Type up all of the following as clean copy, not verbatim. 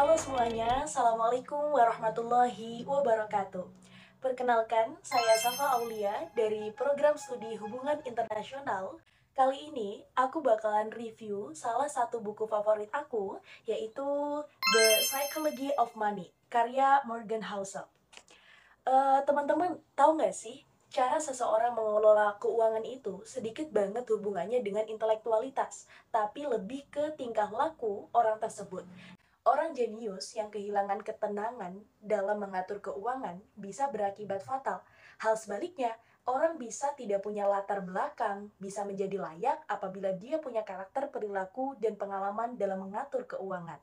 Halo semuanya, Assalamualaikum warahmatullahi wabarakatuh. Perkenalkan, saya Safa Aulia dari program studi Hubungan Internasional. Kali ini, aku bakalan review salah satu buku favorit aku, yaitu The Psychology of Money, karya Morgan Housel. Teman-teman, tahu nggak sih, cara seseorang mengelola keuangan itu sedikit banget hubungannya dengan intelektualitas, tapi lebih ke tingkah laku orang tersebut. Orang jenius yang kehilangan ketenangan dalam mengatur keuangan bisa berakibat fatal. Hal sebaliknya, orang bisa tidak punya latar belakang, bisa menjadi layak apabila dia punya karakter, perilaku, dan pengalaman dalam mengatur keuangan.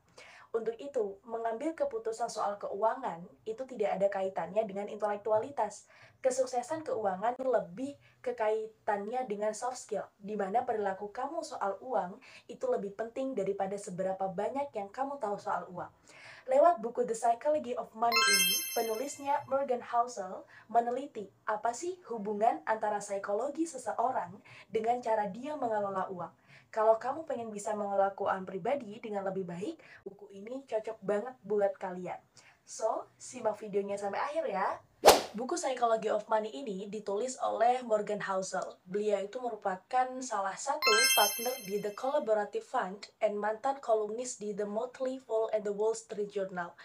Untuk itu, mengambil keputusan soal keuangan itu tidak ada kaitannya dengan intelektualitas. Kesuksesan keuangan lebih kekaitannya dengan soft skill, di mana perilaku kamu soal uang itu lebih penting daripada seberapa banyak yang kamu tahu soal uang. Lewat buku The Psychology of Money ini, penulisnya Morgan Housel meneliti apa sih hubungan antara psikologi seseorang dengan cara dia mengelola uang. Kalau kamu pengen bisa mengelola keuangan pribadi dengan lebih baik, buku ini cocok banget buat kalian. So, simak videonya sampai akhir ya. Buku Psychology of Money ini ditulis oleh Morgan Housel. Beliau itu merupakan salah satu partner di The Collaborative Fund and mantan kolumnis di The Motley Fool and The Wall Street Journal.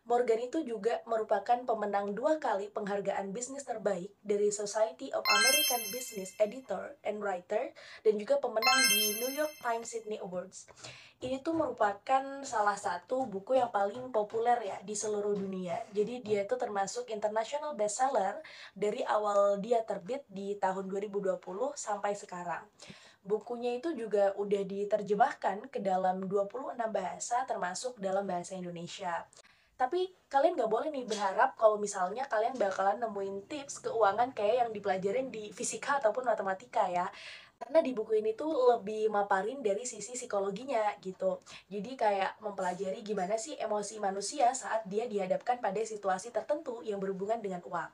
Morgan itu juga merupakan pemenang 2 kali penghargaan bisnis terbaik dari Society of American Business Editor and Writer dan juga pemenang di New York Times Sydney Awards. Ini tuh merupakan salah satu buku yang paling populer ya di seluruh dunia. Jadi dia itu termasuk international bestseller dari awal dia terbit di tahun 2020 sampai sekarang. Bukunya itu juga udah diterjemahkan ke dalam 26 bahasa termasuk dalam bahasa Indonesia. Tapi kalian nggak boleh nih berharap kalau misalnya kalian bakalan nemuin tips keuangan kayak yang dipelajarin di fisika ataupun matematika ya. Karena di buku ini tuh lebih maparin dari sisi psikologinya gitu. Jadi kayak mempelajari gimana sih emosi manusia saat dia dihadapkan pada situasi tertentu yang berhubungan dengan uang.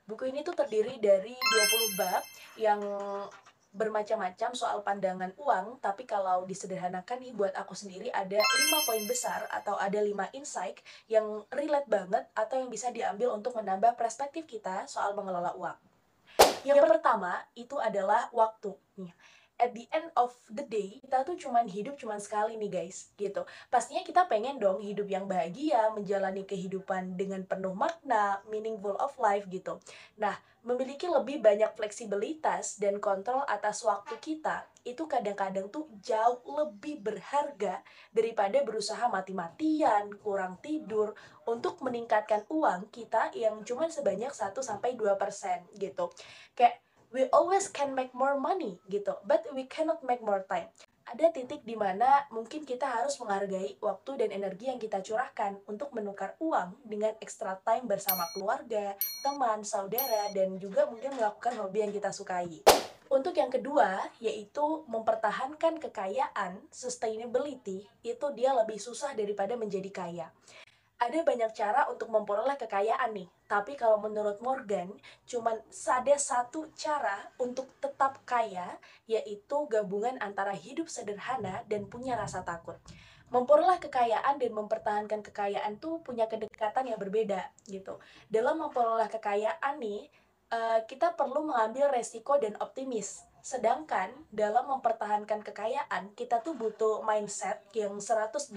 Buku ini tuh terdiri dari 20 bab yang bermacam-macam soal pandangan uang, tapi kalau disederhanakan nih buat aku sendiri ada 5 poin besar atau ada 5 insight yang relate banget atau yang bisa diambil untuk menambah perspektif kita soal mengelola uang. Yang pertama itu adalah waktu. At the end of the day, kita tuh hidup cuman sekali nih guys, gitu. Pastinya kita pengen dong hidup yang bahagia, menjalani kehidupan dengan penuh makna, meaningful of life gitu. Nah, memiliki lebih banyak fleksibilitas dan kontrol atas waktu kita, itu kadang-kadang tuh jauh lebih berharga daripada berusaha mati-matian, kurang tidur, untuk meningkatkan uang kita yang cuma sebanyak 1-2% gitu. Kayak we always can make more money gitu, but we cannot make more time. Ada titik di mana mungkin kita harus menghargai waktu dan energi yang kita curahkan untuk menukar uang dengan extra time bersama keluarga, teman, saudara, dan juga mungkin melakukan hobi yang kita sukai. Untuk yang kedua, yaitu mempertahankan kekayaan, sustainability, itu dia lebih susah daripada menjadi kaya. Ada banyak cara untuk memperoleh kekayaan nih, tapi kalau menurut Morgan, cuman ada satu cara untuk tetap kaya, yaitu gabungan antara hidup sederhana dan punya rasa takut. Memperoleh kekayaan dan mempertahankan kekayaan tuh punya kedekatan yang berbeda gitu. Dalam memperoleh kekayaan nih, kita perlu mengambil resiko dan optimis. Sedangkan dalam mempertahankan kekayaan, kita tuh butuh mindset yang 180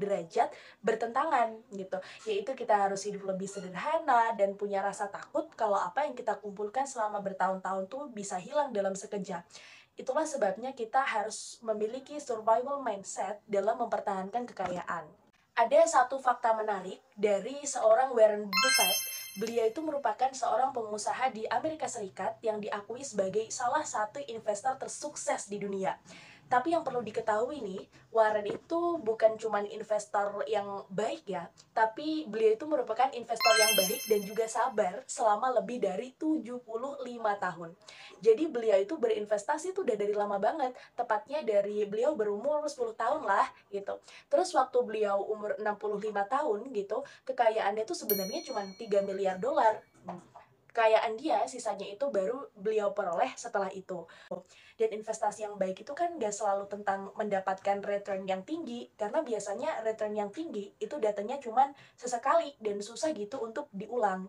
derajat bertentangan gitu. Yaitu kita harus hidup lebih sederhana dan punya rasa takut kalau apa yang kita kumpulkan selama bertahun-tahun tuh bisa hilang dalam sekejap. Itulah sebabnya kita harus memiliki survival mindset dalam mempertahankan kekayaan. Ada satu fakta menarik dari seorang Warren Buffett. Beliau itu merupakan seorang pengusaha di Amerika Serikat yang diakui sebagai salah satu investor tersukses di dunia. Tapi yang perlu diketahui nih, Warren itu bukan cuma investor yang baik ya, tapi beliau itu merupakan investor yang baik dan juga sabar selama lebih dari 75 tahun. Jadi beliau itu berinvestasi tuh udah dari lama banget, tepatnya dari beliau berumur 10 tahun lah gitu. Terus waktu beliau umur 65 tahun gitu, kekayaannya tuh sebenarnya cuma 3 miliar dolar. kekayaan dia sisanya itu baru beliau peroleh setelah itu. Dan investasi yang baik itu kan gak selalu tentang mendapatkan return yang tinggi, karena biasanya return yang tinggi itu datangnya cuman sesekali dan susah gitu untuk diulang.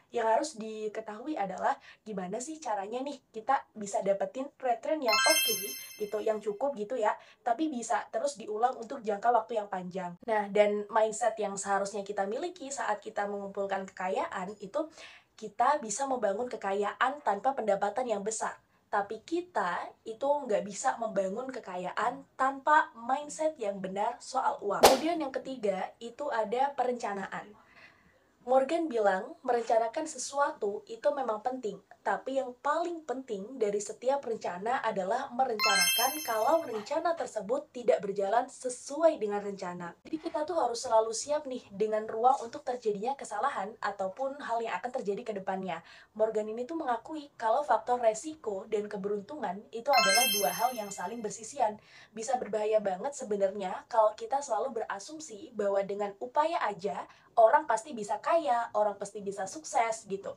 Yang harus diketahui adalah gimana sih caranya nih kita bisa dapetin return yang oke gitu, yang cukup gitu ya, tapi bisa terus diulang untuk jangka waktu yang panjang. Nah, dan mindset yang seharusnya kita miliki saat kita mengumpulkan kekayaan itu kita bisa membangun kekayaan tanpa pendapatan yang besar. Tapi kita itu nggak bisa membangun kekayaan tanpa mindset yang benar soal uang. Kemudian yang ketiga, itu ada perencanaan. Morgan bilang, merencanakan sesuatu itu memang penting, tapi yang paling penting dari setiap rencana adalah merencanakan kalau rencana tersebut tidak berjalan sesuai dengan rencana. Jadi kita tuh harus selalu siap nih dengan ruang untuk terjadinya kesalahan ataupun hal yang akan terjadi ke depannya. Morgan ini tuh mengakui kalau faktor resiko dan keberuntungan itu adalah dua hal yang saling bersisian. Bisa berbahaya banget sebenarnya kalau kita selalu berasumsi bahwa dengan upaya aja orang pasti bisa kaya, orang pasti bisa sukses gitu.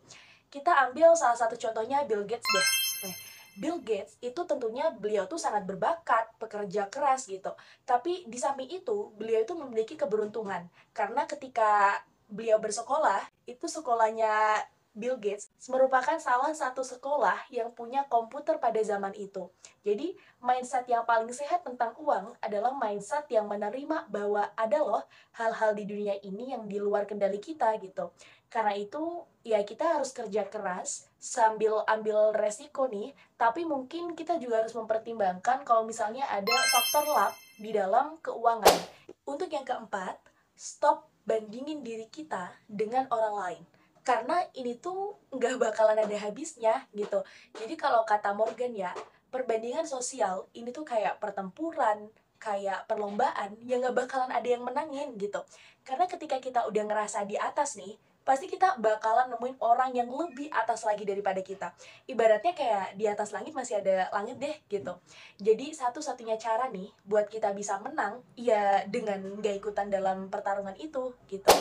Kita ambil salah satu contohnya Bill Gates deh. Bill Gates itu tentunya beliau tuh sangat berbakat, pekerja keras gitu. Tapi di samping itu, beliau itu memiliki keberuntungan. Karena ketika beliau bersekolah, itu sekolahnya Bill Gates merupakan salah satu sekolah yang punya komputer pada zaman itu. Jadi, mindset yang paling sehat tentang uang adalah mindset yang menerima bahwa ada loh hal-hal di dunia ini yang di luar kendali kita gitu. Karena itu, ya kita harus kerja keras sambil ambil resiko nih, tapi mungkin kita juga harus mempertimbangkan kalau misalnya ada faktor luck di dalam keuangan. Untuk yang keempat, stop bandingin diri kita dengan orang lain. Karena ini tuh nggak bakalan ada habisnya gitu. Jadi kalau kata Morgan ya, perbandingan sosial ini tuh kayak pertempuran, kayak perlombaan yang nggak bakalan ada yang menangin gitu. Karena ketika kita udah ngerasa di atas nih, pasti kita bakalan nemuin orang yang lebih atas lagi daripada kita. Ibaratnya kayak di atas langit masih ada langit deh gitu. Jadi satu-satunya cara nih buat kita bisa menang, ya dengan nggak ikutan dalam pertarungan itu gitu.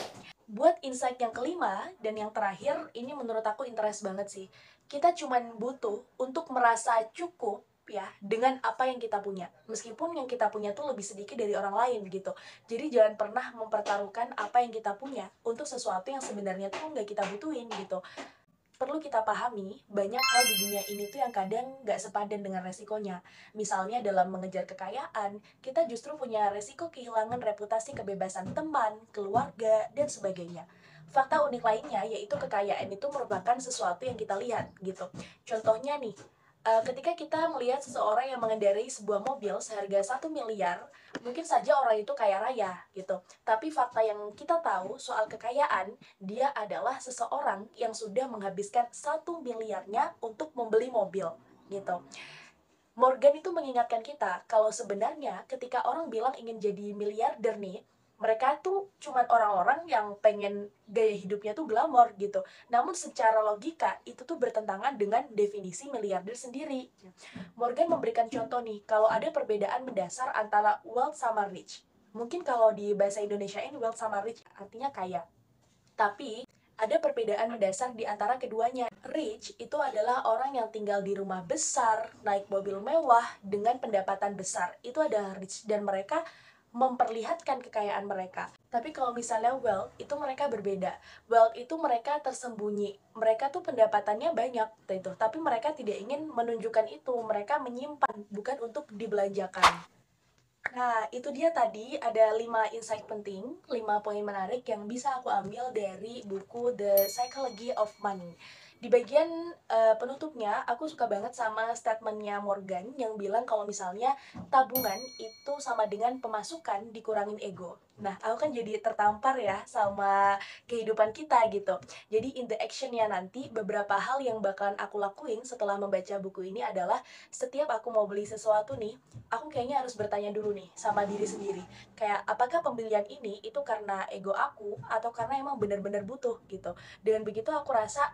Buat insight yang kelima dan yang terakhir, ini menurut aku interest banget sih. Kita cuman butuh untuk merasa cukup ya dengan apa yang kita punya. Meskipun yang kita punya tuh lebih sedikit dari orang lain gitu. Jadi jangan pernah mempertaruhkan apa yang kita punya untuk sesuatu yang sebenarnya tuh nggak kita butuhin gitu. Perlu kita pahami, banyak hal di dunia ini tuh yang kadang nggak sepadan dengan resikonya. Misalnya dalam mengejar kekayaan, kita justru punya resiko kehilangan reputasi kebebasan teman, keluarga, dan sebagainya. Fakta unik lainnya yaitu kekayaan itu merupakan sesuatu yang kita lihat gitu. Contohnya nih, ketika kita melihat seseorang yang mengendarai sebuah mobil seharga 1 miliar, mungkin saja orang itu kaya raya gitu. Tapi fakta yang kita tahu soal kekayaan, dia adalah seseorang yang sudah menghabiskan 1 miliarnya untuk membeli mobil gitu. Morgan itu mengingatkan kita kalau sebenarnya ketika orang bilang ingin jadi miliarder nih, mereka tuh cuman orang-orang yang pengen gaya hidupnya tuh glamor gitu. Namun secara logika itu tuh bertentangan dengan definisi miliarder sendiri. Morgan memberikan contoh nih, kalau ada perbedaan mendasar antara wealth sama rich. Mungkin kalau di bahasa Indonesia ini wealth sama rich artinya kaya. Tapi ada perbedaan mendasar di antara keduanya. Rich itu adalah orang yang tinggal di rumah besar, naik mobil mewah, dengan pendapatan besar. Itu adalah rich dan mereka memperlihatkan kekayaan mereka. Tapi kalau misalnya wealth, itu mereka berbeda. Wealth itu mereka tersembunyi. Mereka tuh pendapatannya banyak, gitu. Tapi mereka tidak ingin menunjukkan itu. Mereka menyimpan, bukan untuk dibelanjakan. Nah, itu dia tadi ada 5 insight penting, 5 poin menarik yang bisa aku ambil dari buku The Psychology of Money. Di bagian penutupnya, aku suka banget sama statementnya Morgan yang bilang kalau misalnya tabungan itu sama dengan pemasukan dikurangin ego. Nah, aku kan jadi tertampar ya sama kehidupan kita gitu. Jadi in the action-nya nanti, beberapa hal yang bakalan aku lakuin setelah membaca buku ini adalah setiap aku mau beli sesuatu nih, aku kayaknya harus bertanya dulu nih sama diri sendiri. Kayak apakah pembelian ini itu karena ego aku atau karena emang benar-benar butuh gitu. Dengan begitu aku rasa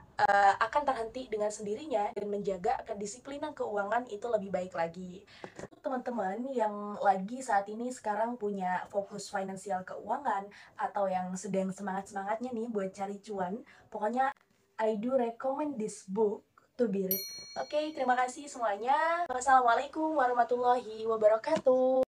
akan terhenti dengan sendirinya dan menjaga kedisiplinan keuangan itu lebih baik lagi. Untuk teman-teman yang lagi saat ini sekarang punya fokus finansial keuangan atau yang sedang semangat-semangatnya nih buat cari cuan, pokoknya I do recommend this book to be read. Oke, terima kasih semuanya. Wassalamualaikum warahmatullahi wabarakatuh.